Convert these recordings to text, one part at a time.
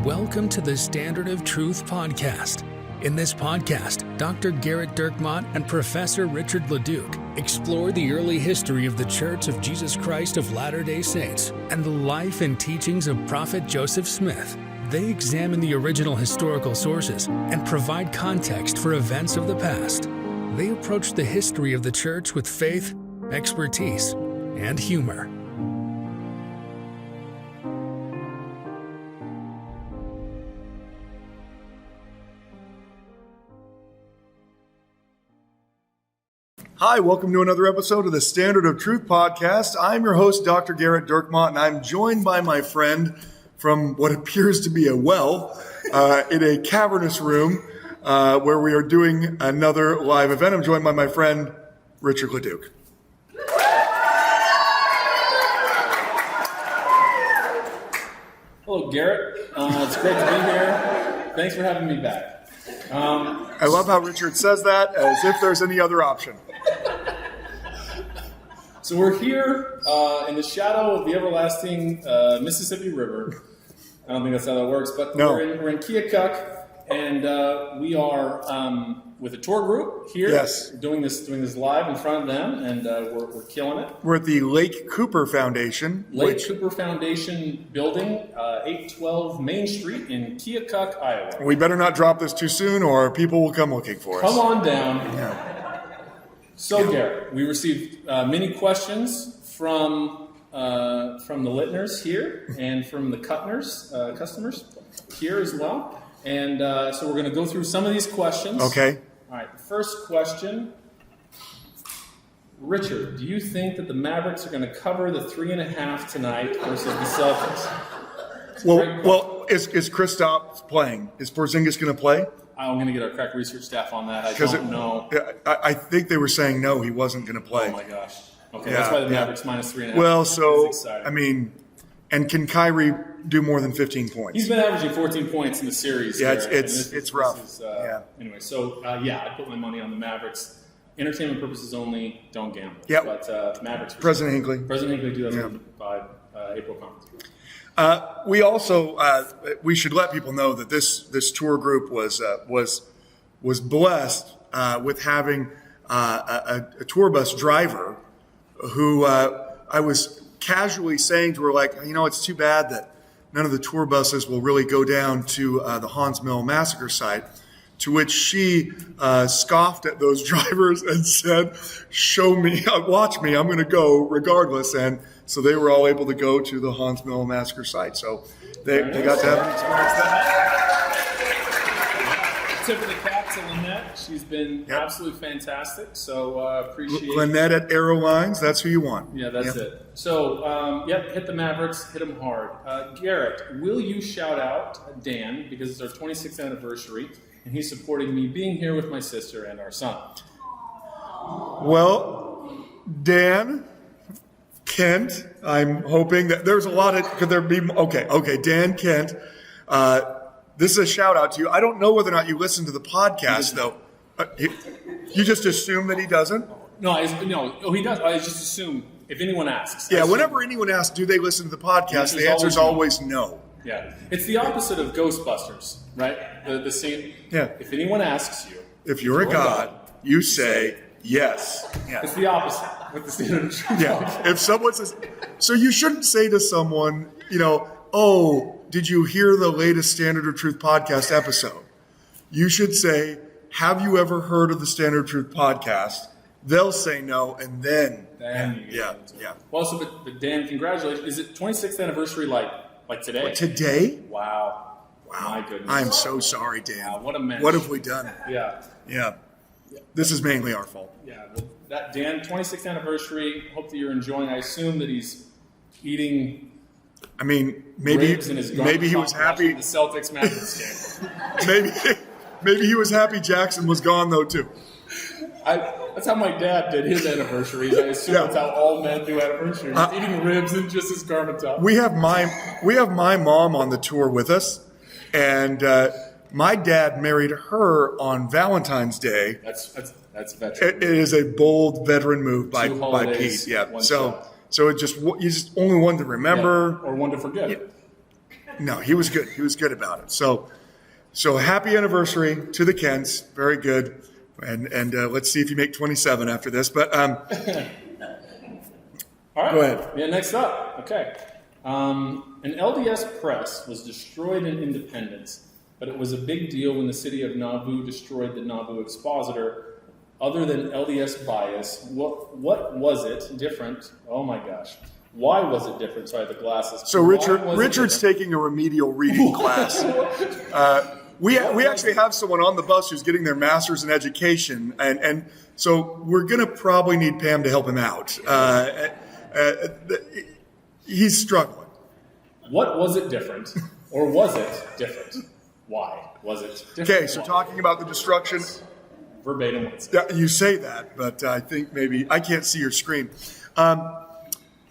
Welcome to the Standard of Truth podcast. In this podcast, Dr. Gerrit and Professor Richard Leduc explore the early history of the Church of Jesus Christ of Latter-day Saints and the life and teachings of Prophet Joseph Smith. They examine the original historical sources and provide context for events of the past. They approach the history of the Church with faith, expertise, and humor. Hi, welcome to another episode of the Standard of Truth podcast. I'm your host, Dr. Gerrit, and I'm joined by my friend from what appears to be a well in a cavernous room where we are doing another live event. I'm joined by my friend, Richard Leduc. Hello, Gerrit. It's great to be here. Thanks for having me back. I love how Richard says that as if there's any other option. So we're here in the shadow of the everlasting Mississippi River. I don't think that's how that works, but no. we're in Keokuk, and we are with a tour group here. Yes. Doing this live in front of them, and we're killing it. We're at the Lake Cooper Foundation. Cooper Foundation building, 812 Main Street in Keokuk, Iowa. We better not drop this too soon or people will come looking for us. Come on down. Yeah. So, Gerrit, we received many questions from the litners here and from the customers here as well. And so we're going to go through some of these questions. Okay. All right. First question. Richard, do you think that the Mavericks are going to cover the 3.5 tonight versus the Celtics? Well, is Kristaps playing? Is Porzingis going to play? I'm going to get our crack research staff on that. I don't know. I think they were saying no, he wasn't going to play. Oh, my gosh. Okay, that's why the Mavericks minus 3.5. Well, so, I mean, and can Kyrie do more than 15 points? He's been averaging 14 points in the series. Yeah, here, it's rough. Anyway, so, I put my money on the Mavericks. Entertainment purposes only, don't gamble. Yep. But Mavericks. President Hinkle, 2005 April conference. We also we should let people know that this tour group was blessed with having a tour bus driver who I was casually saying to her, like, it's too bad that none of the tour buses will really go down to the Hans Mill massacre site. To which she scoffed at those drivers and said, "Show me, watch me, I'm going to go regardless." And so they were all able to go to the Hans Mill massacre site. So they got to have an experience that. Tip of the cap to Lynette. She's been absolutely fantastic. So appreciate Lynette at Aerolines. That's who you want. Yeah, that's it. So, hit the Mavericks, hit them hard. Gerrit, will you shout out Dan because it's our 26th anniversary and he's supporting me being here with my sister and our son? Well, Dan, Kent, I'm hoping that there's a lot of, could there be, okay, Dan, Kent, this is a shout out to you. I don't know whether or not you listen to the podcast though. You just assume that he doesn't? No, he does. I just assume if anyone asks. Yeah, whenever anyone asks, do they listen to the podcast? The answer is always no. Yeah, it's the opposite of Ghostbusters, right? The scene. Yeah. If anyone asks you, if you're a god, you say yes. Yeah. It's the opposite with the Standard of Truth. Yeah. If someone says, so you shouldn't say to someone, oh, did you hear the latest Standard of Truth podcast episode? You should say, have you ever heard of the Standard of Truth podcast? They'll say no, and then yeah. Well, so but Dan, congratulations! Is it 26th anniversary like today? What, today? Wow! My goodness! I'm so sorry, Dan. Wow, what a mess! What have we done? Yeah. This is mainly our fault. Yeah. Well, that Dan, 26th anniversary. Hope that you're enjoying. I assume that he's eating. I mean, maybe he was happy. The Celtics Mavericks game. maybe he was happy Jackson was gone though too. That's how my dad did his anniversaries. I assume that's how all men do anniversaries. Eating ribs and just his garments up. We have my mom on the tour with us, and my dad married her on Valentine's Day. That's veteran. It is a bold veteran move by Pete. Yeah. So it you just only one to remember or one to forget. No, he was good. He was good about it. So happy anniversary to the Kents. Very good. And let's see if you make 27 after this. But All right. Go ahead. Yeah, next up. Okay. An LDS press was destroyed in independence, but it was a big deal when the city of Nauvoo destroyed the Nauvoo Expositor. Other than LDS bias, what was it different? Oh my gosh. Why was it different? Sorry, the glasses. So Richard's taking a remedial reading class. We actually have someone on the bus who's getting their master's in education, and so we're going to probably need Pam to help him out. He's struggling. What was it different? Or was it different? Why was it different? Okay, so talking about the destruction. Verbatim. Yeah, you say that, but I think maybe I can't see your screen.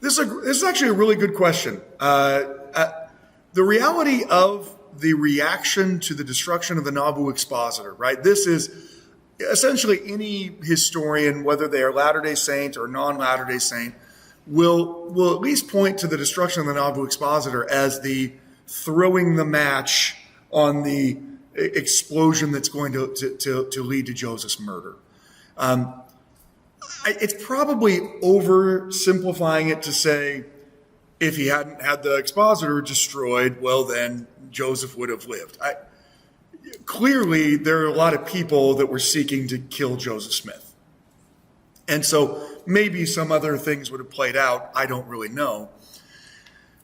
This is actually a really good question. The reality of the reaction to the destruction of the Nauvoo Expositor, right? This is essentially any historian, whether they are Latter-day Saint or non-Latter-day Saint, will at least point to the destruction of the Nauvoo Expositor as the throwing the match on the explosion that's going to lead to Joseph's murder. It's probably oversimplifying it to say if he hadn't had the Expositor destroyed, well, then Joseph would have lived. Clearly, there are a lot of people that were seeking to kill Joseph Smith. And so maybe some other things would have played out. I don't really know.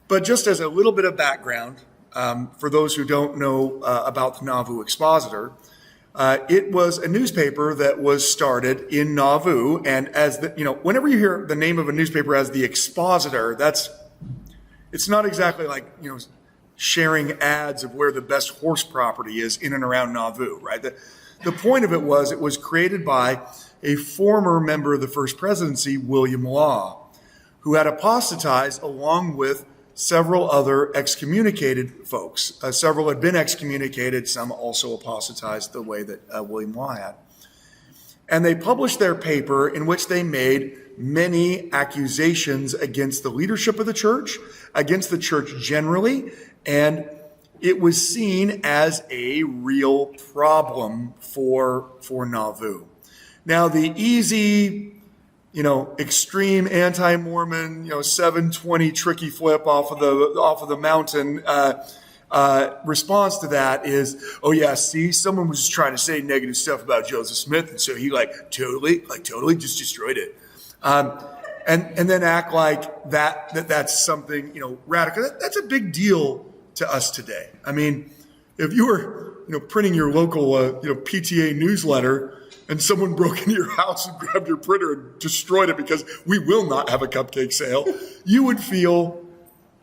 But just as a little bit of background, for those who don't know about the Nauvoo Expositor, it was a newspaper that was started in Nauvoo, and whenever you hear the name of a newspaper as the Expositor, it's not exactly like sharing ads of where the best horse property is in and around Nauvoo, right? The point of it was created by a former member of the First Presidency, William Law, who had apostatized along with several other excommunicated folks. Several had been excommunicated, some also apostatized the way that William Law had. And they published their paper in which they made many accusations against the leadership of the church, against the church generally, and it was seen as a real problem for Nauvoo. Now, the easy, extreme anti-Mormon, 720 tricky flip off of the mountain response to that is, oh yeah, see, someone was just trying to say negative stuff about Joseph Smith, and so he totally just destroyed it, and then act like that's something radical. That's a big deal to us today. I mean, if you were printing your local PTA newsletter, and someone broke into your house and grabbed your printer and destroyed it because we will not have a cupcake sale, you'd feel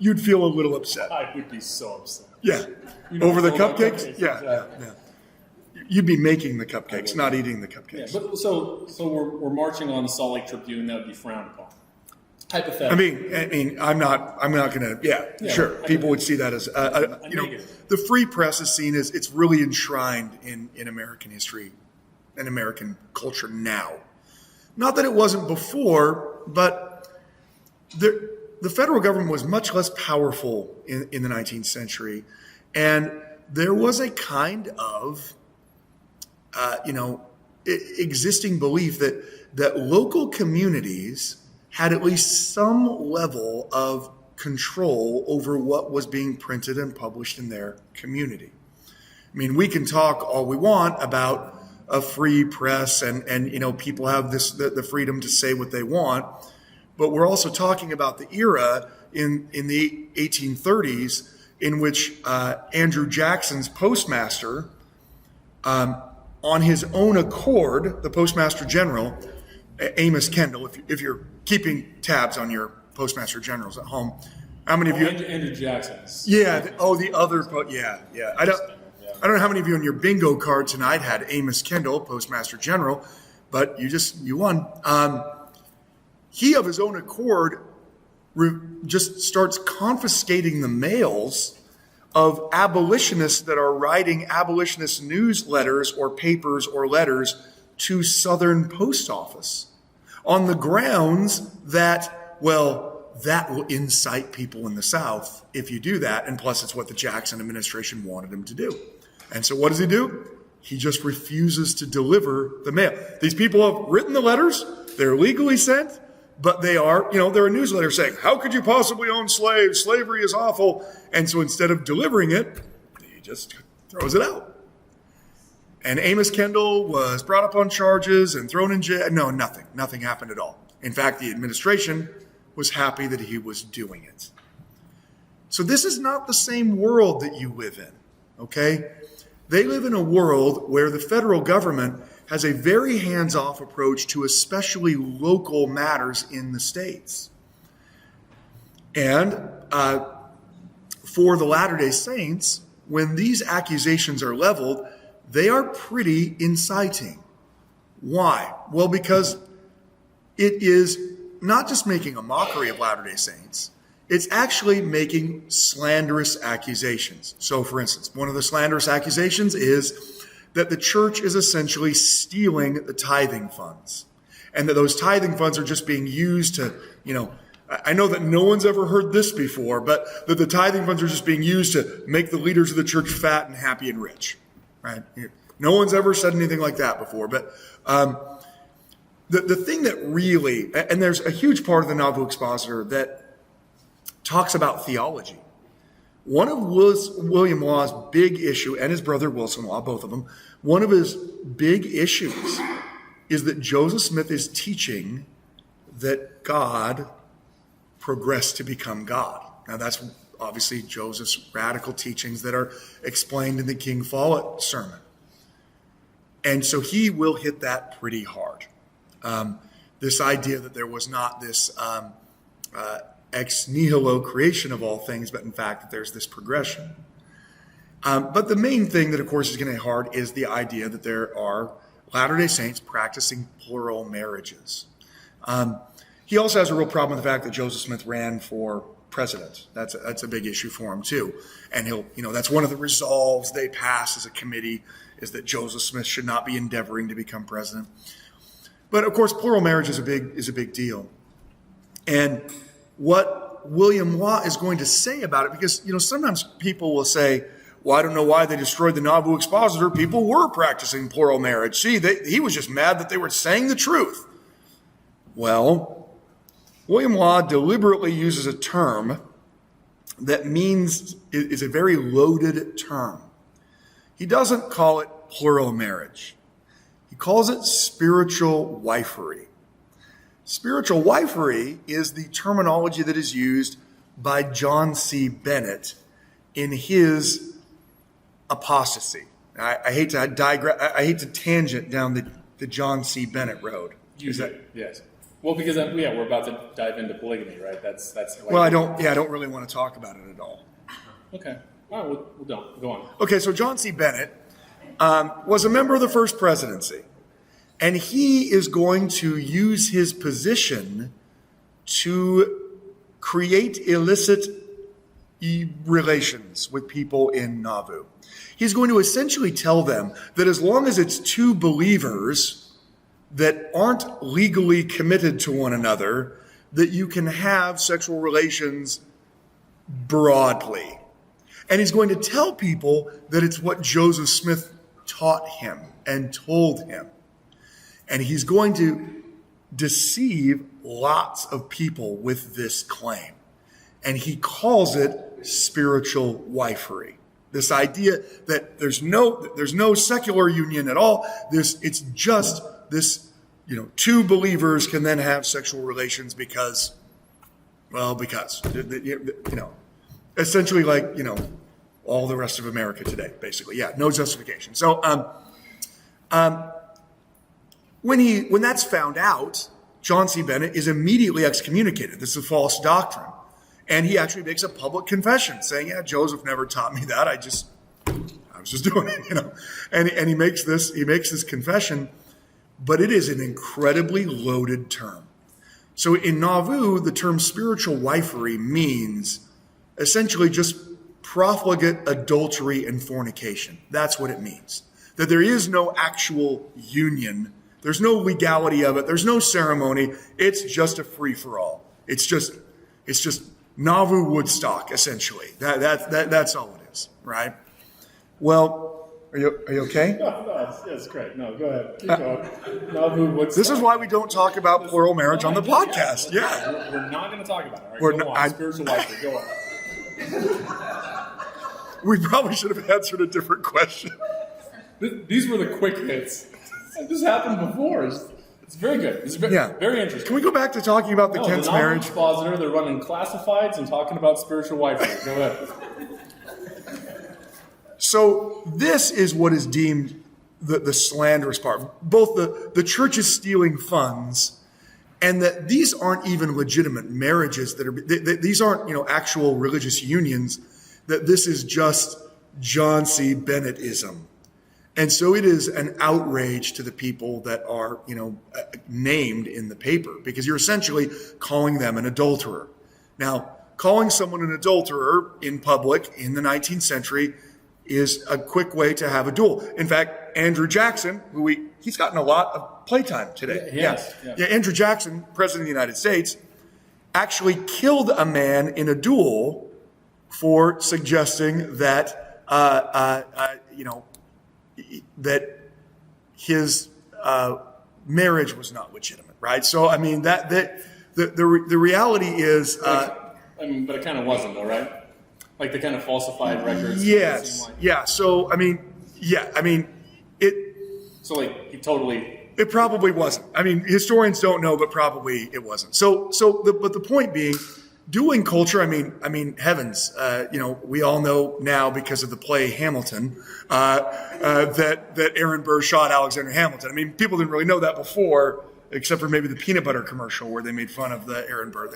a little upset. I would be so upset. Yeah. Over the cupcakes? Yeah. You'd be making the cupcakes, not eating the cupcakes. Yeah, but so we're marching on the Salt Lake Tribune. That would be frowned upon. Hypothetically. I mean, I'm not going to. Sure. People would see that as the free press is seen as it's really enshrined in American history and American culture now. Not that it wasn't before, but the federal government was much less powerful in the 19th century, and there was a kind of existing belief that local communities had at least some level of control over what was being printed and published in their community. I mean, we can talk all we want about a free press and people have the freedom to say what they want, but we're also talking about the era in the 1830s in which Andrew Jackson's postmaster, on his own accord, the postmaster general, Amos Kendall, if you're keeping tabs on your postmaster generals at home, how many of you? Andrew Jackson's. Yeah. The other. Yeah. I don't know how many of you on your bingo card tonight had Amos Kendall, Postmaster General, but you won. He, of his own accord, just starts confiscating the mails of abolitionists that are writing abolitionist newsletters or papers or letters to Southern Post Office on the grounds that, that will incite people in the South if you do that. And plus, it's what the Jackson administration wanted him to do. And so what does he do? He just refuses to deliver the mail. These people have written the letters. They're legally sent, but they're a newsletter saying, how could you possibly own slaves? Slavery is awful. And so instead of delivering it, he just throws it out. And Amos Kendall was brought up on charges and thrown in jail. No, nothing happened at all. In fact, the administration was happy that he was doing it. So this is not the same world that you live in, okay? They live in a world where the federal government has a very hands-off approach to especially local matters in the states. And for the Latter-day Saints, when these accusations are leveled, they are pretty inciting. Why? Well, because it is not just making a mockery of Latter-day Saints, it's actually making slanderous accusations. So, for instance, one of the slanderous accusations is that the church is essentially stealing the tithing funds, and that those tithing funds are just being used to, I know that no one's ever heard this before, but that the tithing funds are just being used to make the leaders of the church fat and happy and rich, right? No one's ever said anything like that before, but the thing that really, and there's a huge part of the Nauvoo Expositor that talks about theology. One of William Law's big issue, and his brother Wilson Law, both of them, one of his big issues is that Joseph Smith is teaching that God progressed to become God. Now that's obviously Joseph's radical teachings that are explained in the King Follett sermon. And so he will hit that pretty hard. This idea that there was not this ex nihilo creation of all things, but in fact that there's this progression. But the main thing that, of course, is going to hit hard is the idea that there are Latter-day Saints practicing plural marriages. He also has a real problem with the fact that Joseph Smith ran for president. That's a big issue for him too. And that's one of the resolves they pass as a committee, is that Joseph Smith should not be endeavoring to become president. But of course, plural marriage is a big deal. And what William Law is going to say about it, because sometimes people will say, well, I don't know why they destroyed the Nauvoo Expositor. People were practicing plural marriage. See, he was just mad that they were saying the truth. Well, William Law deliberately uses a term that is a very loaded term. He doesn't call it plural marriage. He calls it spiritual wifery. Spiritual wifery is the terminology that is used by John C. Bennett in his apostasy. I hate to digress. I hate to tangent down the John C. Bennett road. Yes. Well, because we're about to dive into polygamy, right? That's. Well, I don't really want to talk about it at all. Okay. All right. We'll go on. Okay. So John C. Bennett was a member of the first presidency, and he is going to use his position to create illicit relations with people in Nauvoo. He's going to essentially tell them that as long as it's two believers that aren't legally committed to one another, that you can have sexual relations broadly. And he's going to tell people that it's what Joseph Smith taught him and told him. And he's going to deceive lots of people with this claim. And he calls it spiritual wifery. This idea that there's no secular union at all. It's just this, two believers can then have sexual relations because, essentially like, all the rest of America today, basically. Yeah, no justification. So, when that's found out, John C. Bennett is immediately excommunicated. This is a false doctrine. And he actually makes a public confession saying, yeah, Joseph never taught me that. I was just doing it, And he makes this confession, but it is an incredibly loaded term. So in Nauvoo, the term spiritual wifery means essentially just profligate adultery and fornication. That's what it means. That there is no actual union. There's no legality of it. There's no ceremony. It's just a free-for-all. It's just, It's just Nauvoo Woodstock, essentially. That's all it is, right? Well, are you okay? No, it's great. No, go ahead. Keep going. Nauvoo Woodstock. This is why we don't talk about plural marriage on the podcast. Yeah. We're not going to talk about it. All right? We're Go not- on. Spiritual life. Go on. We probably should have answered a different question. These were the quick hits. This happened before. It's very good. It's very interesting. Can we go back to talking about the Kent's the Nauvoo marriage? Expositor, they're running classifieds and talking about spiritual wife. Go ahead. So this is what is deemed the slanderous part. Both the church is stealing funds, and that these aren't even legitimate marriages. These aren't actual religious unions. That this is just John C. Bennettism. And so it is an outrage to the people that are, named in the paper, because you're essentially calling them an adulterer. Now, calling someone an adulterer in public in the 19th century is a quick way to have a duel. In fact, Andrew Jackson, he's gotten a lot of playtime today. Yeah. Andrew Jackson, President of the United States, actually killed a man in a duel for suggesting that that his marriage was not legitimate, right? So, I mean, the reality is... but it kind of wasn't, though, right? Like they kind of falsified records. Yes, yeah. So, it... So, like, he totally... It probably wasn't. I mean, historians don't know, but probably it wasn't. But the point being, dueling culture, I mean, heavens, we all know now because of the play Hamilton, that Aaron Burr shot Alexander Hamilton. I mean, people didn't really know that before, except for maybe the peanut butter commercial where they made fun of the Aaron Burr.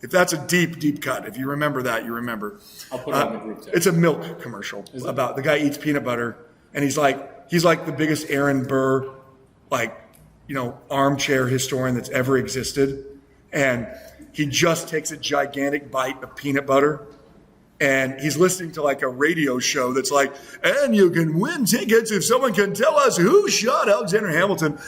If that's a deep, deep cut, if you remember that, you remember. I'll put it on the group chat. It's a milk commercial about the guy eats peanut butter, and he's like the biggest Aaron Burr, armchair historian that's ever existed. And he just takes a gigantic bite of peanut butter, and he's listening to like a radio show that's like, and you can win tickets if someone can tell us who shot Alexander Hamilton.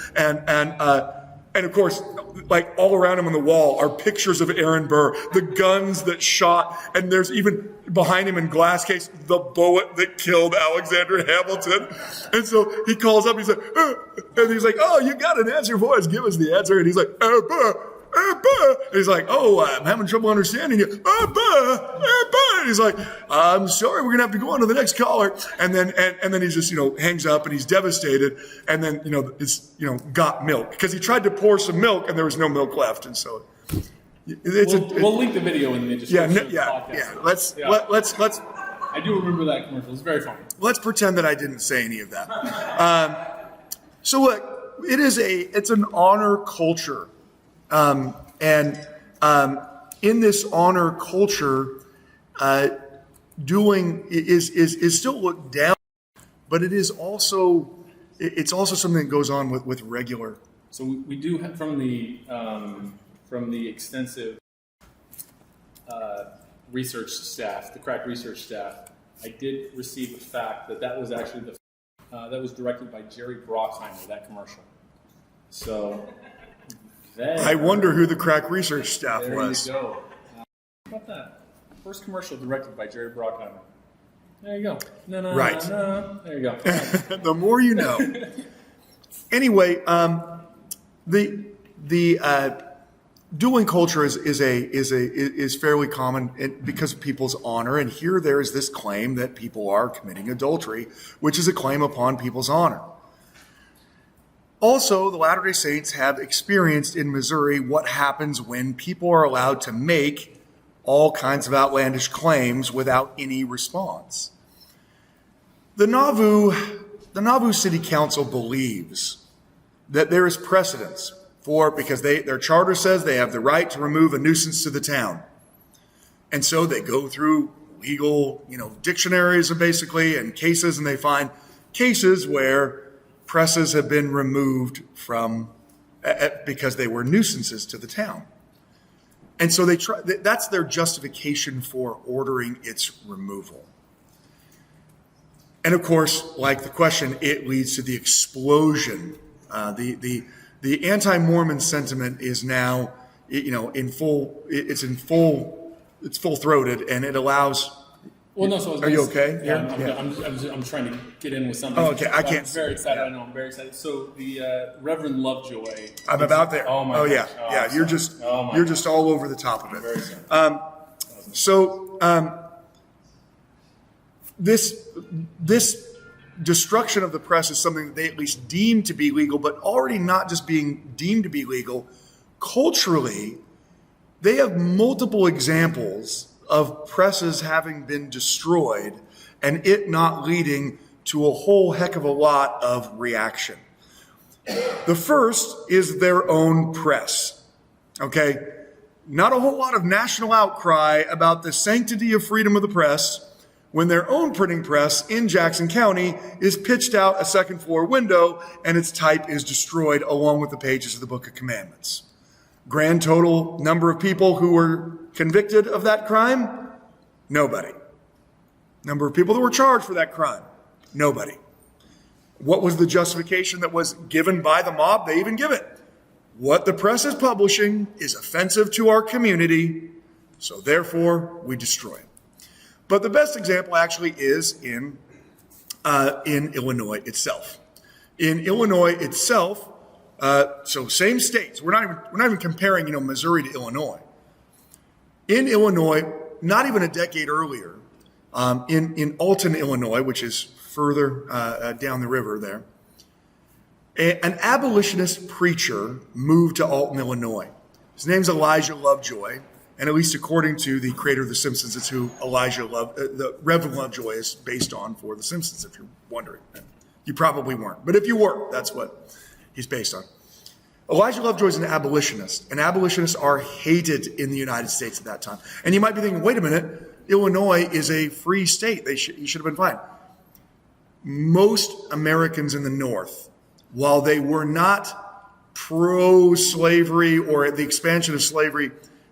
And of course, like all around him on the wall are pictures of Aaron Burr, the guns that shot, and there's even behind him in glass case, the bullet that killed Alexander Hamilton. And so he calls up, he's like, and he's like, oh, you got an answer for us, give us the answer. And he's like, Burr. And he's like, I'm having trouble understanding you. And he's like, I'm sorry, we're gonna have to go on to the next caller. And then he just hangs up, and he's devastated. And then it's got milk, because he tried to pour some milk and there was no milk left. And so we'll link the video in the description. Let's. I do remember that commercial. It's very funny. Let's pretend that I didn't say any of that. So look, it's an honor culture. In this honor culture, dueling is still looked down, but it's also something that goes on with regular. So we do have from the extensive research staff, the crack research staff. I did receive a fact that was actually that was directed by Gerrit Brockheimer, that commercial. So. I wonder who the crack research staff was. There you go. How about that? First commercial directed by Gerrit Brockheimer. There you go. Right. There you go. The more you know. Anyway, the dueling culture is fairly common because of people's honor, and here there is this claim that people are committing adultery, which is a claim upon people's honor. Also, the Latter-day Saints have experienced in Missouri what happens when people are allowed to make all kinds of outlandish claims without any response. The Nauvoo City Council believes that there is precedence because their charter says they have the right to remove a nuisance to the town. And so they go through legal, dictionaries basically and cases, and they find cases where presses have been removed from because they were nuisances to the town. And so that's their justification for ordering its removal. And of course, like the question, it leads to the explosion. The anti-Mormon sentiment is now it's full throated, and it allows. Well, no. So are you okay? Yeah, I'm trying to get in with something. Oh, okay. I can't. I'm very excited. I know. I'm very excited. So the Reverend Lovejoy. I'm about there. Oh my. Oh gosh. yeah. Yeah. You're just all over the top of it. Very sorry. This destruction of the press is something that they at least deem to be legal, but already not just being deemed to be legal. Culturally, they have multiple examples of presses having been destroyed and it not leading to a whole heck of a lot of reaction. The first is their own press. Okay? Not a whole lot of national outcry about the sanctity of freedom of the press when their own printing press in Jackson County is pitched out a second floor window and its type is destroyed along with the pages of the Book of Commandments. Grand total number of people who were convicted of that crime? Nobody. Number of people that were charged for that crime? Nobody. What was the justification that was given by the mob? They even give it. What the press is publishing is offensive to our community, so therefore we destroy it. But the best example actually is in Illinois itself. In Illinois itself, so same states. We're not even comparing, Missouri to Illinois. In Illinois, not even a decade earlier, in Alton, Illinois, which is further down the river there, an abolitionist preacher moved to Alton, Illinois. His name's Elijah Lovejoy, and at least according to the creator of The Simpsons, it's who the Reverend Lovejoy is based on for The Simpsons, if you're wondering. You probably weren't, but if you were, that's what he's based on. Elijah Lovejoy is an abolitionist, and abolitionists are hated in the United States at that time. And you might be thinking, wait a minute, Illinois is a free state. You should have been fine. Most Americans in the North, while they were not pro-slavery or the expansion of slavery,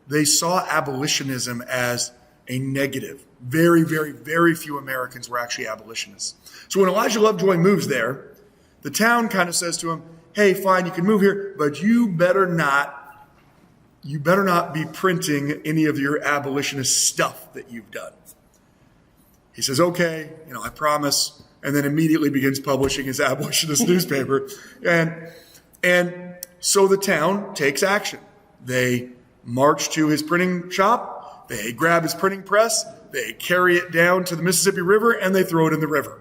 they saw abolitionism as a negative. Very, very, very few Americans were actually abolitionists. So when Elijah Lovejoy moves there, the town kind of says to him, hey, fine, you can move here, but you better not be printing any of your abolitionist stuff that you've done. He says, okay, I promise, and then immediately begins publishing his abolitionist newspaper. And so the town takes action. They march to his printing shop, they grab his printing press, they carry it down to the Mississippi River, and they throw it in the river.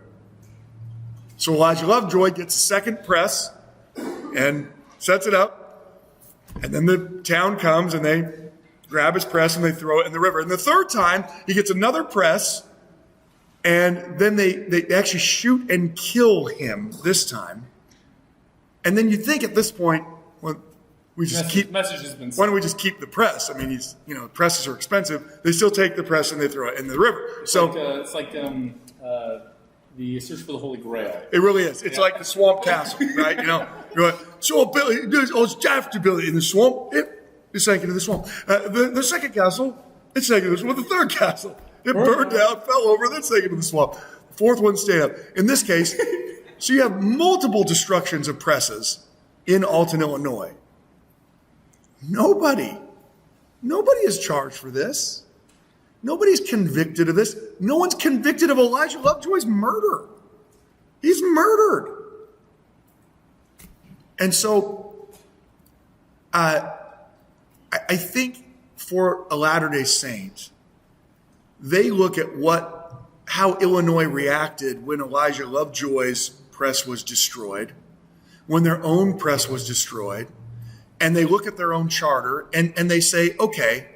So Elijah Lovejoy gets a second press and sets it up, and then the town comes and they grab his press and they throw it in the river. And the third time, he gets another press, and then they actually shoot and kill him this time. And then you think at this point, well, why don't we just keep the press? I mean, presses are expensive. They still take the press and they throw it in the river. It's like the Search for the Holy Grail. It really is. It's like the Swamp Castle, right? You're like, so Billy, it's after Billy in the swamp. It sank into the swamp. The second castle, it sank into the swamp. The third castle, it burned down, fell over, then sank into the swamp. The fourth one stayed up. In this case, so you have multiple destructions of presses in Alton, Illinois. Nobody is charged for this. Nobody's convicted of this. No one's convicted of Elijah Lovejoy's murder. He's murdered. And so I think for a Latter-day Saint, they look at how Illinois reacted when Elijah Lovejoy's press was destroyed, when their own press was destroyed, and they look at their own charter and they say, okay,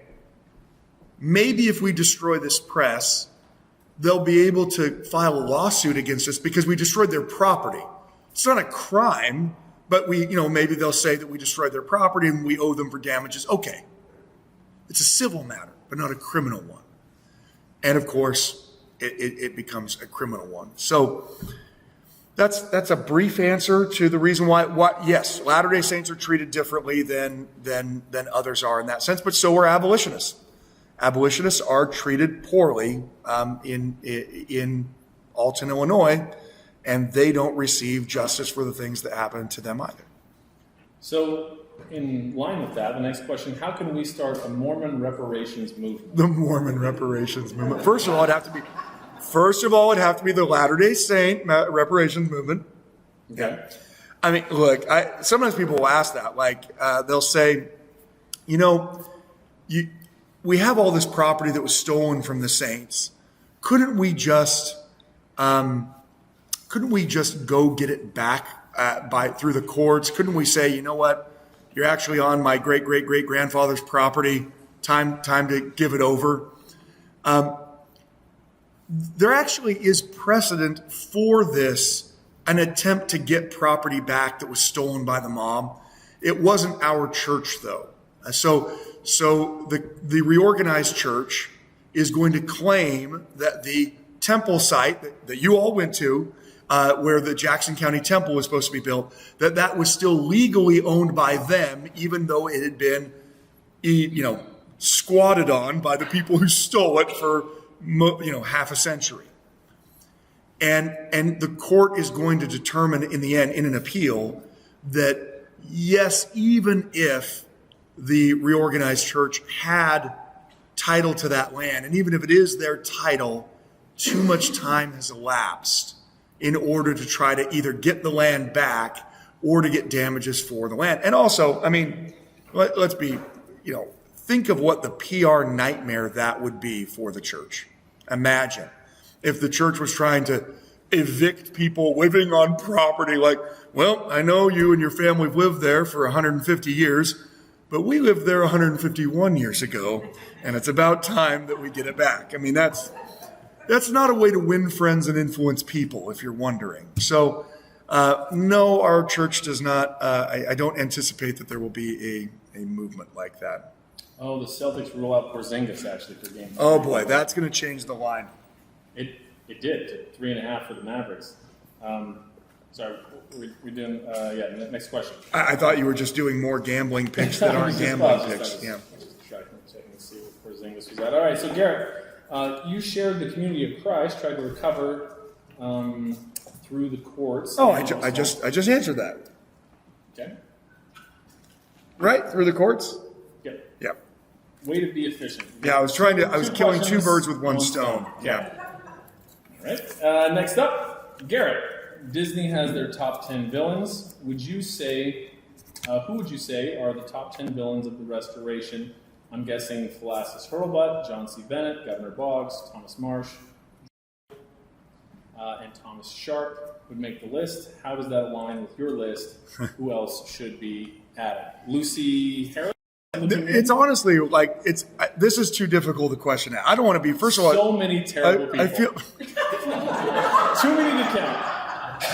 maybe if we destroy this press, they'll be able to file a lawsuit against us because we destroyed their property. It's not a crime, but maybe they'll say that we destroyed their property and we owe them for damages. Okay. It's a civil matter, but not a criminal one. And of course, it becomes a criminal one. So that's a brief answer to the reason why. Yes, Latter-day Saints are treated differently than others are in that sense, but so are abolitionists. Abolitionists are treated poorly in Alton, Illinois, and they don't receive justice for the things that happen to them either. So in line with that, the next question: how can we start a Mormon Reparations movement? The Mormon Reparations movement. First of all, it'd have to be the Latter-day Saint Reparations movement. Okay. I mean, look, sometimes people will ask that. Like, they'll say, we have all this property that was stolen from the saints. Couldn't we just go get it back through the courts? Couldn't we say, you know what? You're actually on my great-great-great-grandfather's property. Time to give it over. There actually is precedent for this, an attempt to get property back that was stolen by the mob. It wasn't our church, though. So the reorganized church is going to claim that the temple site that you all went to, where the Jackson County Temple was supposed to be built, that was still legally owned by them, even though it had been, squatted on by the people who stole it for, half a century. And the court is going to determine in the end, in an appeal, that yes, even if the reorganized church had title to that land, and even if it is their title, too much time has elapsed in order to try to either get the land back or to get damages for the land. And also, I mean, let's be, think of what the PR nightmare that would be for the church. Imagine if the church was trying to evict people living on property like, well, I know you and your family have lived there for 150 years, but we lived there 151 years ago, and it's about time that we get it back. I mean, that's not a way to win friends and influence people, if you're wondering. So, no, our church does not. I don't anticipate that there will be a movement like that. Oh, the Celtics rule out Porzingis actually for game 3. Oh boy, that's going to change the line. It did to 3.5 for the Mavericks. Sorry, we're doing. Next question. I thought you were just doing more gambling picks that aren't gambling picks. Yeah. Just checking to see what Porzingis was at. All right, so Gerrit, you shared the community of Christ, tried to recover through the courts. Oh, I just answered that. Okay. Right through the courts. Good. Yep. Way to be efficient. Yeah, I was killing two birds with one stone. Yeah. All right. Next up, Gerrit. Disney has their top 10 villains. Who would you say are the top 10 villains of the Restoration? I'm guessing Philastus Hurlbut, John C. Bennett, Governor Boggs, Thomas Marsh, and Thomas Sharp would make the list. How does that align with your list? Who else should be added? Lucy Harris? It's honestly this is too difficult a question. I don't want to be. First of all, so many terrible people. I feel too many to count.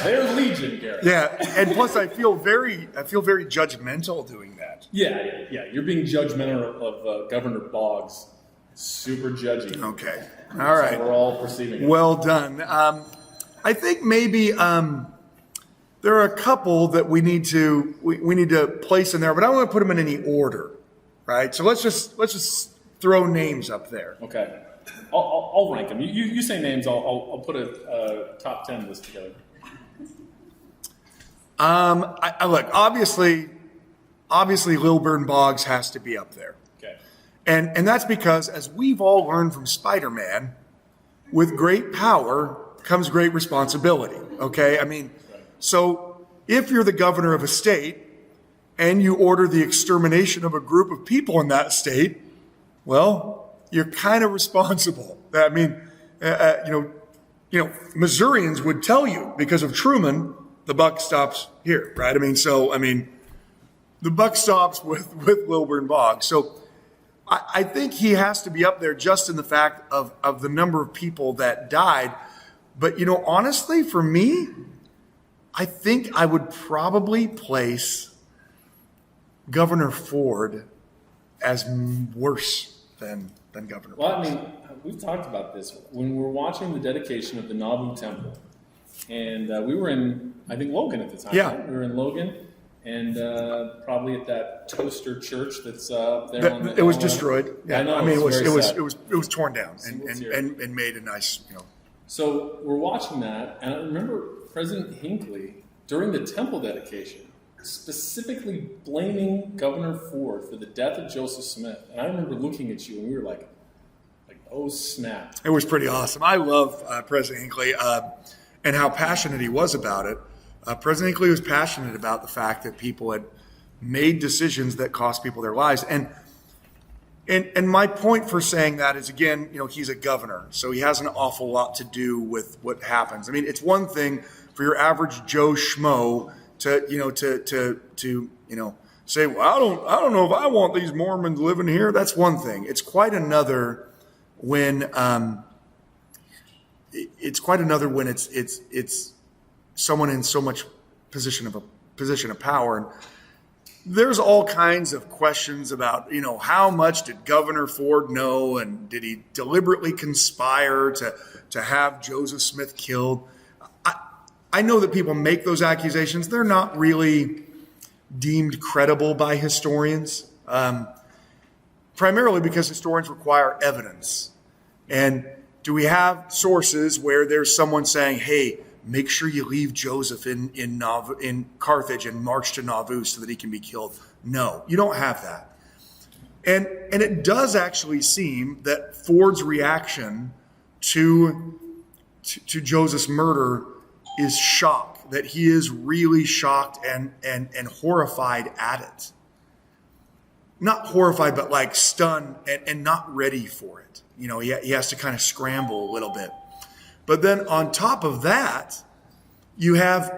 They're legion, Gerrit. Yeah, and plus I feel very judgmental doing that. Yeah. You're being judgmental of Governor Boggs. Super judgy. Okay. All right. So we're all perceiving it. Well done. I think maybe there are a couple that we need to place in there, but I don't want to put them in any order. Right, so let's just throw names up there. Okay, I'll rank them. You say names. I'll put a top 10 list together. Look, obviously, Lilburn Boggs has to be up there. Okay, and that's because, as we've all learned from Spider-Man, with great power comes great responsibility. Okay, I mean, so if you're the governor of a state and you order the extermination of a group of people in that state, well, you're kind of responsible. I mean, Missourians would tell you, because of Truman, the buck stops here, right? The buck stops with Lilburn Boggs. So I think he has to be up there just in the fact of the number of people that died. But, honestly, for me, I think I would probably place Governor Ford as worse than Governor Boggs. Well, we've talked about this. When we were watching the dedication of the Nauvoo Temple, and we were in, I think, Logan at the time. Yeah. Right? We were in Logan, and probably at that toaster church that's up there. It was destroyed. Yeah. I know. It was torn down and made a nice, So we're watching that, and I remember President Hinkle during the temple dedication specifically blaming Governor Ford for the death of Joseph Smith. And I remember looking at you and we were like, oh snap. It was pretty awesome. I love President Hinckley and how passionate he was about it. President Hinckley was passionate about the fact that people had made decisions that cost people their lives. And my point for saying that is, again, he's a governor, so he has an awful lot to do with what happens. I mean, it's one thing for your average Joe Schmo to say, well, I don't know if I want these Mormons living here. That's one thing. It's quite another when it's someone in so much position of power. And there's all kinds of questions about, how much did Governor Ford know, and did he deliberately conspire to have Joseph Smith killed? I know that people make those accusations. They're not really deemed credible by historians, primarily because historians require evidence. And do we have sources where there's someone saying, hey, make sure you leave Joseph in Carthage and march to Nauvoo so that he can be killed? No, you don't have that. And it does actually seem that Ford's reaction to Joseph's murder is shock, that he is really shocked and horrified at it. Not horrified, but like stunned and not ready for it. He has to kind of scramble a little bit. But then on top of that, you have,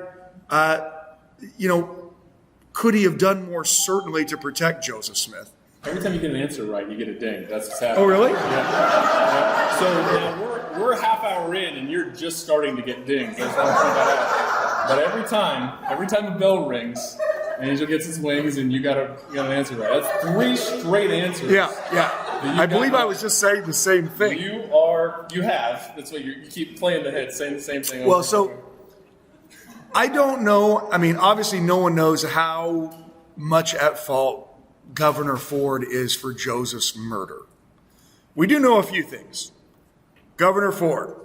could he have done more certainly to protect Joseph Smith? Every time you get an answer right, you get a ding. That's what's happening. Oh, really? Yeah. So now we're a half hour in, and you're just starting to get dings. I just want to point that out. But every time a bell rings, an angel gets its wings, and you got an answer right. That's 3 straight answers. Yeah. I believe I was just saying the same thing. You have. That's what you keep playing the hit, saying the same thing. Well, so I don't know. I mean, obviously no one knows how much at fault Governor Ford is for Joseph's murder. We do know a few things. Governor Ford,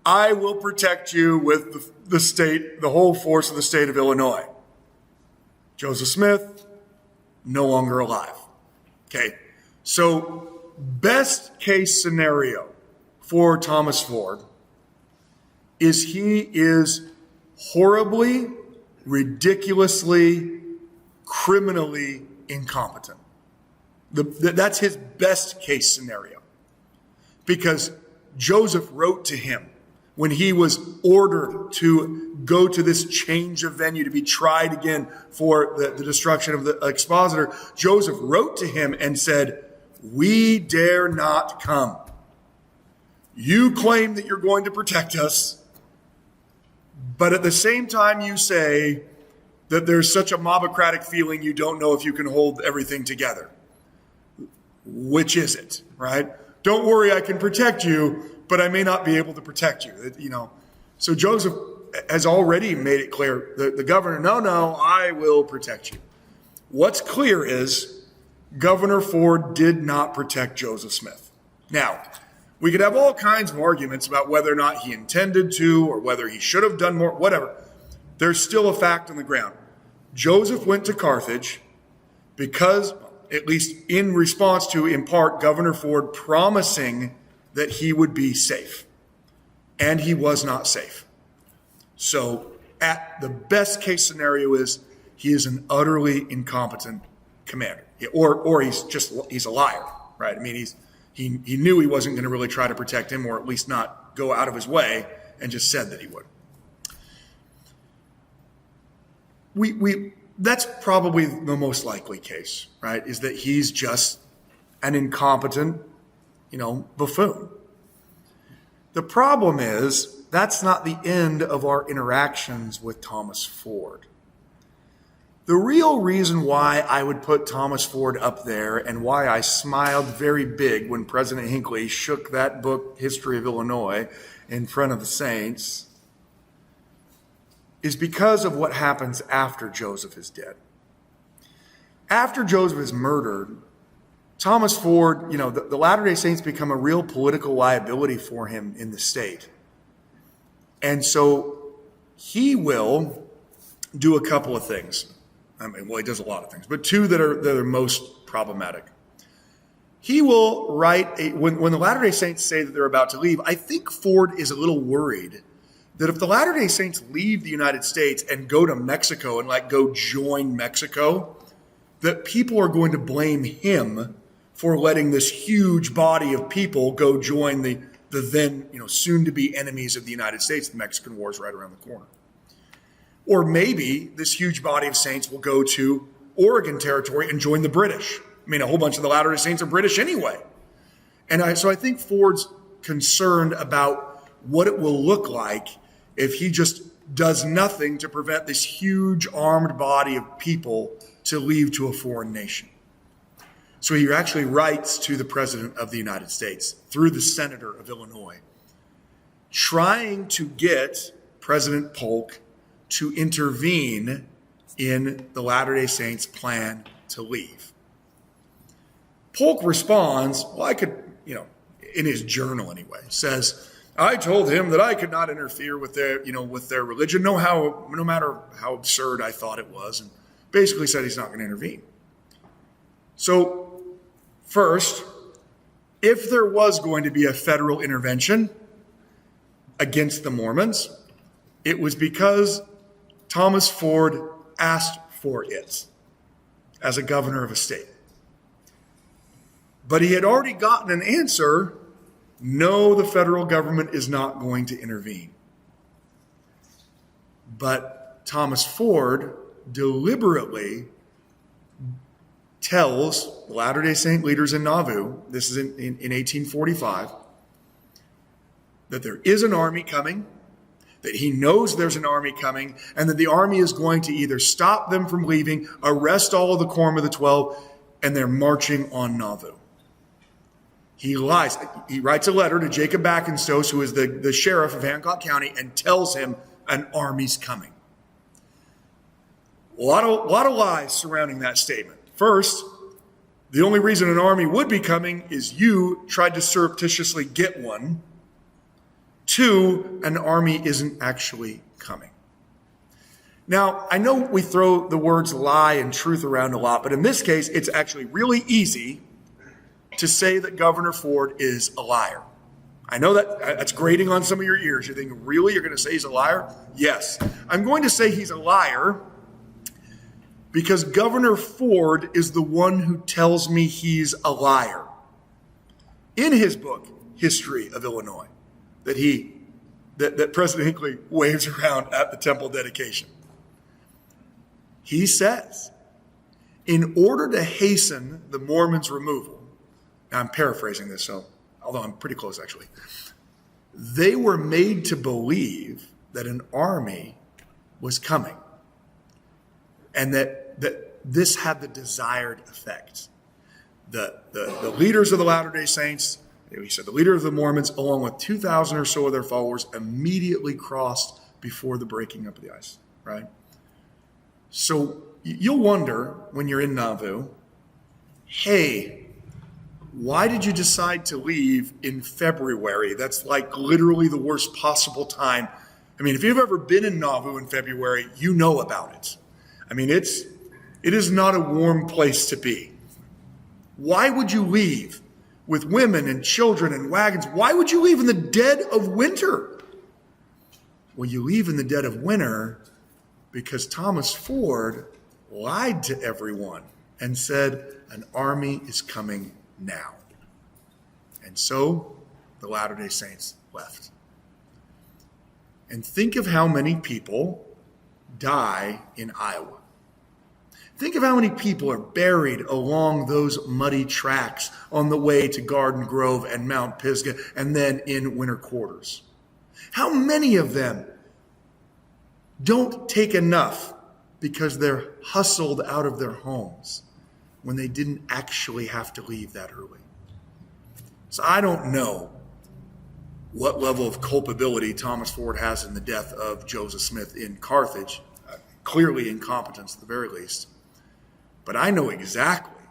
I will protect you with the whole force of the state of Illinois. Joseph Smith, no longer alive. Okay. So, best case scenario for Thomas Ford is he is horribly, ridiculously, criminally incompetent. That's his best case scenario. Because Joseph wrote to him when he was ordered to go to this change of venue to be tried again for the destruction of the expositor. Joseph wrote to him and said, we dare not come. You claim that you're going to protect us, but at the same time you say that there's such a mobocratic feeling you don't know if you can hold everything together. Which is it, right? Don't worry, I can protect you, but I may not be able to protect you. So Joseph has already made it clear, the governor, no, I will protect you. What's clear is Governor Ford did not protect Joseph Smith. Now, we could have all kinds of arguments about whether or not he intended to or whether he should have done more, whatever. There's still a fact on the ground. Joseph went to Carthage because, at least in response to, in part, Governor Ford promising that he would be safe. And he was not safe. So, at the best case scenario is he is an utterly incompetent commander. Or he's a liar, right? I mean, he knew he wasn't going to really try to protect him, or at least not go out of his way, and just said that he would. That's probably the most likely case, right? Is that he's just an incompetent, buffoon. The problem is that's not the end of our interactions with Thomas Ford. The real reason why I would put Thomas Ford up there and why I smiled very big when President Hinckley shook that book, History of Illinois, in front of the saints is because of what happens after Joseph is dead. After Joseph is murdered, Thomas Ford, the Latter-day Saints become a real political liability for him in the state. And so he will do a couple of things. He does a lot of things, but two that are most problematic. He will write, when the Latter-day Saints say that they're about to leave, I think Ford is a little worried that if the Latter-day Saints leave the United States and go to Mexico and go join Mexico, that people are going to blame him for letting this huge body of people go join the then soon-to-be enemies of the United States. The Mexican War is right around the corner. Or maybe this huge body of saints will go to Oregon Territory and join the British. A whole bunch of the Latter-day Saints are British anyway. So I think Ford's concerned about what it will look like if he just does nothing to prevent this huge armed body of people to leave to a foreign nation. So he actually writes to the President of the United States through the Senator of Illinois, trying to get President Polk to intervene in the Latter-day Saints' plan to leave. Polk responds, in his journal anyway, says, I told him that I could not interfere with their religion, no matter how absurd I thought it was, and basically said he's not going to intervene. So, first, if there was going to be a federal intervention against the Mormons, it was because Thomas Ford asked for it as a governor of a state. But he had already gotten an answer, no, the federal government is not going to intervene. But Thomas Ford deliberately tells the Latter-day Saint leaders in Nauvoo, this is in 1845, that there is an army coming, that he knows there's an army coming, and that the army is going to either stop them from leaving, arrest all of the Quorum of the 12, and they're marching on Nauvoo. He lies. He writes a letter to Jacob Backenstoss, who is the sheriff of Hancock County, and tells him an army's coming. A lot of lies surrounding that statement. First, the only reason an army would be coming is you tried to surreptitiously get one. Two, an army isn't actually coming. Now, I know we throw the words lie and truth around a lot, but in this case, it's actually really easy to say that Governor Ford is a liar. I know that's grating on some of your ears. You're thinking, really? You're going to say he's a liar? Yes. I'm going to say he's a liar because Governor Ford is the one who tells me he's a liar. In his book, History of Illinois, that President Hinckley waves around at the temple dedication, he says, in order to hasten the Mormons' removal, now I'm paraphrasing this, although I'm pretty close actually, they were made to believe that an army was coming and that this had the desired effect. The leaders of the Latter-day Saints, he said the leader of the Mormons, along with 2,000 or so of their followers, immediately crossed before the breaking up of the ice, right? So you'll wonder when you're in Nauvoo, hey, why did you decide to leave in February? That's like literally the worst possible time. If you've ever been in Nauvoo in February, you know about it. It is not a warm place to be. Why would you leave with women and children and wagons? Why would you leave in the dead of winter? Well, you leave in the dead of winter because Thomas Ford lied to everyone and said an army is coming now. And so the Latter-day Saints left. And think of how many people die in Iowa. Think of how many people are buried along those muddy tracks on the way to Garden Grove and Mount Pisgah and then in winter quarters. How many of them don't take enough because they're hustled out of their homes when they didn't actually have to leave that early? So I don't know what level of culpability Thomas Ford has in the death of Joseph Smith in Carthage. Clearly incompetence at the very least. But I know exactly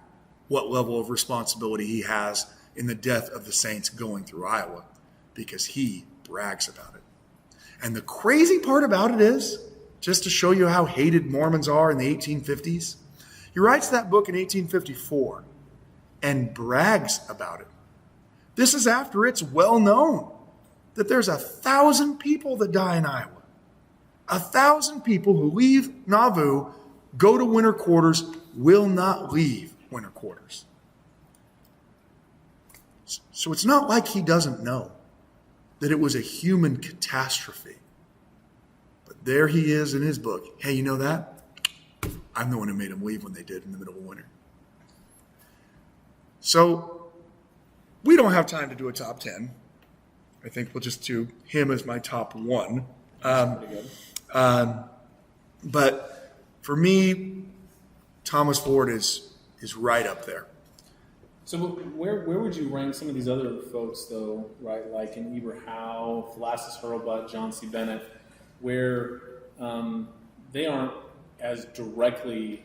what level of responsibility he has in the death of the saints going through Iowa because he brags about it. And the crazy part about it is, just to show you how hated Mormons are in the 1850s. He writes that book in 1854 and brags about it. This is after it's well known that there's 1,000 people that die in Iowa. 1,000 people who leave Nauvoo, go to winter quarters, will not leave winter quarters. So it's not like he doesn't know that it was a human catastrophe. But there he is in his book. Hey, you know that? I'm the one who made them leave when they did in the middle of winter. So we don't have time to do a top 10. I think we'll just do him as my top 1. But for me, Thomas Ford is right up there. So where would you rank some of these other folks, though, right? Like in Eber Howe, Philastus Hurlbut, John C. Bennett, where they aren't as directly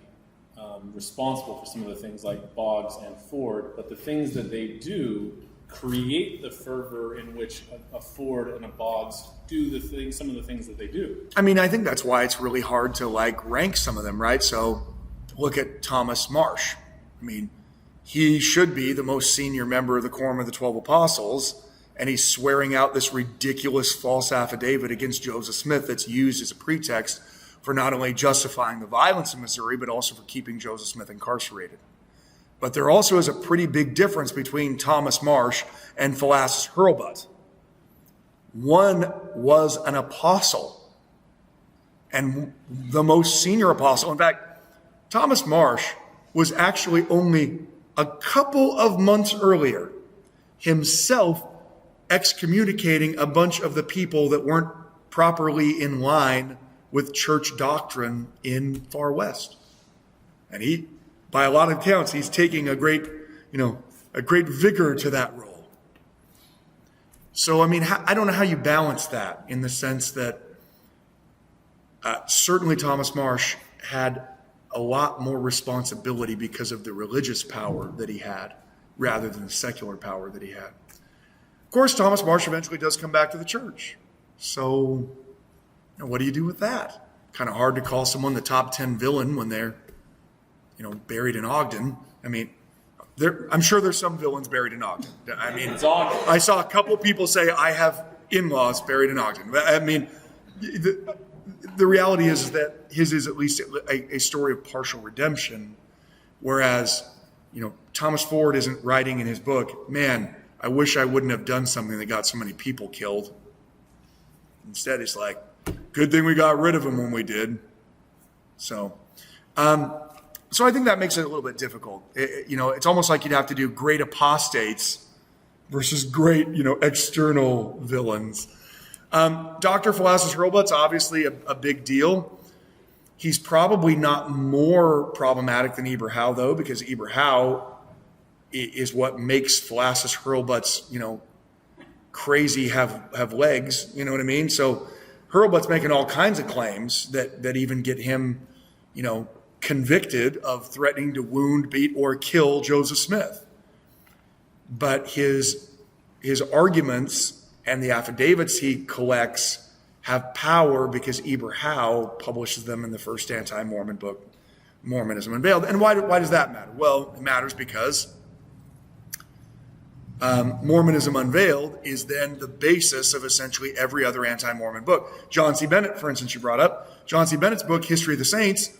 responsible for some of the things like Boggs and Ford, but the things that they do create the fervor in which a Ford and a Boggs do some of the things that they do. I mean, I think that's why it's really hard to rank some of them, right? So look at Thomas Marsh. I mean, he should be the most senior member of the Quorum of the 12 Apostles, and he's swearing out this ridiculous false affidavit against Joseph Smith that's used as a pretext for not only justifying the violence in Missouri, but also for keeping Joseph Smith incarcerated. But there also is a pretty big difference between Thomas Marsh and Philastus Hurlbut. One was an apostle, and the most senior apostle. In fact, Thomas Marsh was actually only a couple of months earlier himself excommunicating a bunch of the people that weren't properly in line with church doctrine in Far West. And he, by a lot of accounts, he's taking a great vigor to that role. So, I mean, I don't know how you balance that in the sense that certainly Thomas Marsh had a lot more responsibility because of the religious power that he had rather than the secular power that he had. Of course, Thomas Marsh eventually does come back to the church. So, what do you do with that? Kind of hard to call someone the top 10 villain when they're, buried in Ogden. I mean, I'm sure there's some villains buried in Ogden. I mean, I saw a couple people say, I have in-laws buried in Ogden. I mean, the reality is that his is at least a story of partial redemption, whereas, Thomas Ford isn't writing in his book, man, I wish I wouldn't have done something that got so many people killed. Instead, it's like, good thing we got rid of him when we did. So I think that makes it a little bit difficult. It's almost like you'd have to do great apostates versus great, external villains. Dr. Philastus Hurlbut's obviously a big deal. He's probably not more problematic than Eber Howe, though, because Eber Howe is what makes Philastus Hurlbut's, crazy have legs. You know what I mean? So Hurlbut's making all kinds of claims that even get him, convicted of threatening to wound, beat, or kill Joseph Smith. But his arguments and the affidavits he collects have power because Eber Howe publishes them in the first anti-Mormon book, Mormonism Unveiled. And why does that matter? Well, it matters because Mormonism Unveiled is then the basis of essentially every other anti-Mormon book. John C. Bennett, for instance, you brought up. John C. Bennett's book, History of the Saints,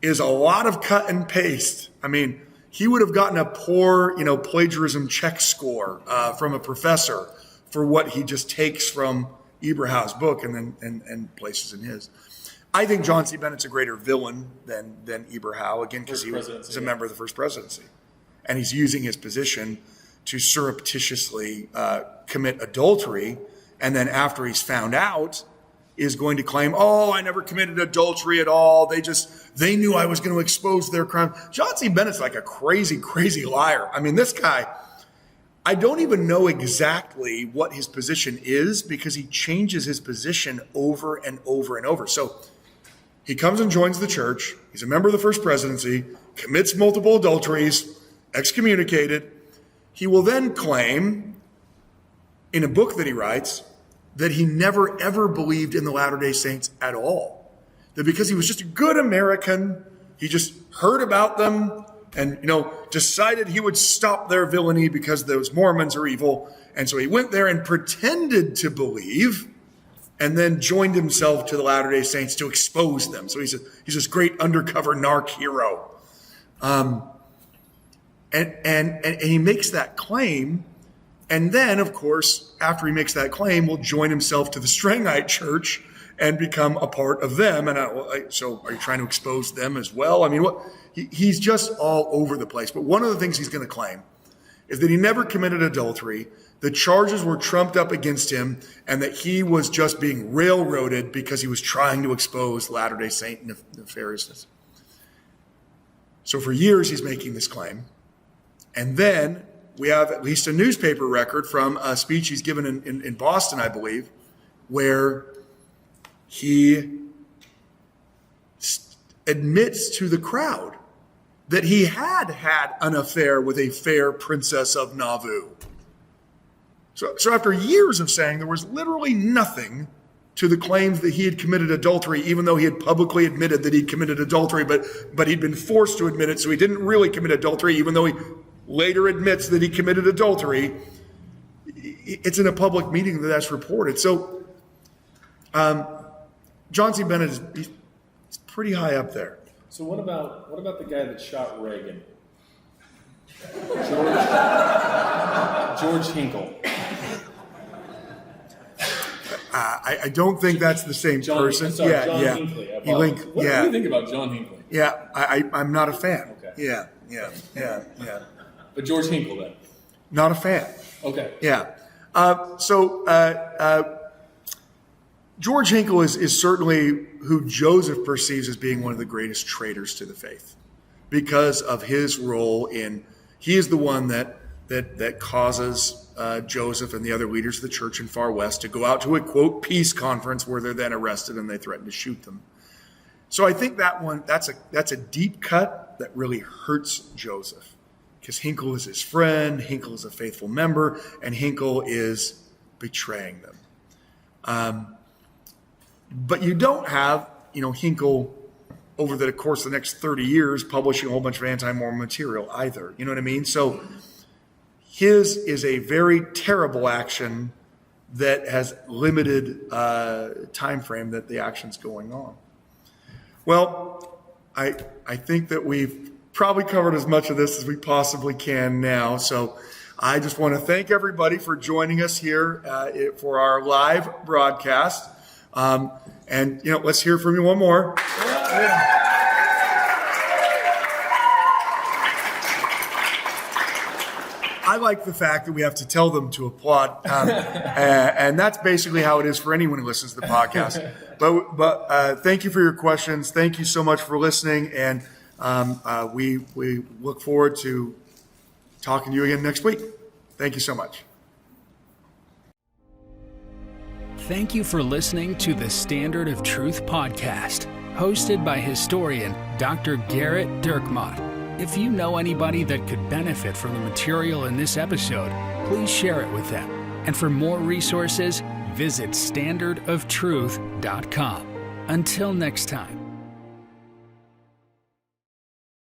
is a lot of cut and paste. I mean, he would have gotten a poor, plagiarism check score from a professor for what he just takes from Eber Howe's book and places in his. I think John C. Bennett's a greater villain than Eber Howe, again, because he was a member of the First Presidency. And he's using his position to surreptitiously commit adultery, and then after he's found out, is going to claim, I never committed adultery at all. They knew I was going to expose their crime. John C. Bennett's like a crazy, crazy liar. I mean, this guy, I don't even know exactly what his position is because he changes his position over and over and over. So he comes and joins the church. He's a member of the First Presidency, commits multiple adulteries, excommunicated. He will then claim in a book that he writes that he never, ever believed in the Latter-day Saints at all. that because he was just a good American, he just heard about them and, decided he would stop their villainy because those Mormons are evil. And so he went there and pretended to believe and then joined himself to the Latter-day Saints to expose them. So he's this great undercover narc hero. And he makes that claim. And then, of course, after he makes that claim, will join himself to the Strangite Church and become a part of them. And so are you trying to expose them as well? I mean, he's just all over the place. But one of the things he's going to claim is that he never committed adultery. The charges were trumped up against him, and that he was just being railroaded because he was trying to expose Latter-day Saint nefariousness. So for years, he's making this claim. And then we have at least a newspaper record from a speech he's given in Boston, I believe, where he admits to the crowd that he had an affair with a fair princess of Nauvoo. So after years of saying there was literally nothing to the claims that he had committed adultery, even though he had publicly admitted that he committed adultery, but he'd been forced to admit it, so he didn't really commit adultery, even though he later admits that he committed adultery. It's in a public meeting that's reported. So John C. Bennett is pretty high up there. So what about the guy that shot Reagan? George Hinkle. I don't think that's the same person. John Hinckley. What do you think about John Hinckley? Yeah, I'm not a fan. Okay. Yeah. But George Hinkle then? Not a fan. Okay. Yeah. George Hinkle is certainly who Joseph perceives as being one of the greatest traitors to the faith because of his role he is the one that causes Joseph and the other leaders of the church in Far West to go out to a, quote, peace conference where they're then arrested and they threaten to shoot them. So I think that's a deep cut that really hurts Joseph because Hinkle is his friend, Hinkle is a faithful member, and Hinkle is betraying them. But you don't have, Hinkle over the course of the next 30 years publishing a whole bunch of anti-Mormon material either. You know what I mean? So his is a very terrible action that has limited time frame that the action's going on. Well, I think that we've probably covered as much of this as we possibly can now. So I just want to thank everybody for joining us here for our live broadcast. And let's hear from you one more. Yeah. I like the fact that we have to tell them to applaud, and that's basically how it is for anyone who listens to the podcast. But thank you for your questions. Thank you so much for listening, and we look forward to talking to you again next week. Thank you so much. Thank you for listening to the Standard of Truth podcast, hosted by historian Dr. Gerrit Dirkmaat. If you know anybody that could benefit from the material in this episode, please share it with them. And for more resources, visit standardoftruth.com. Until next time.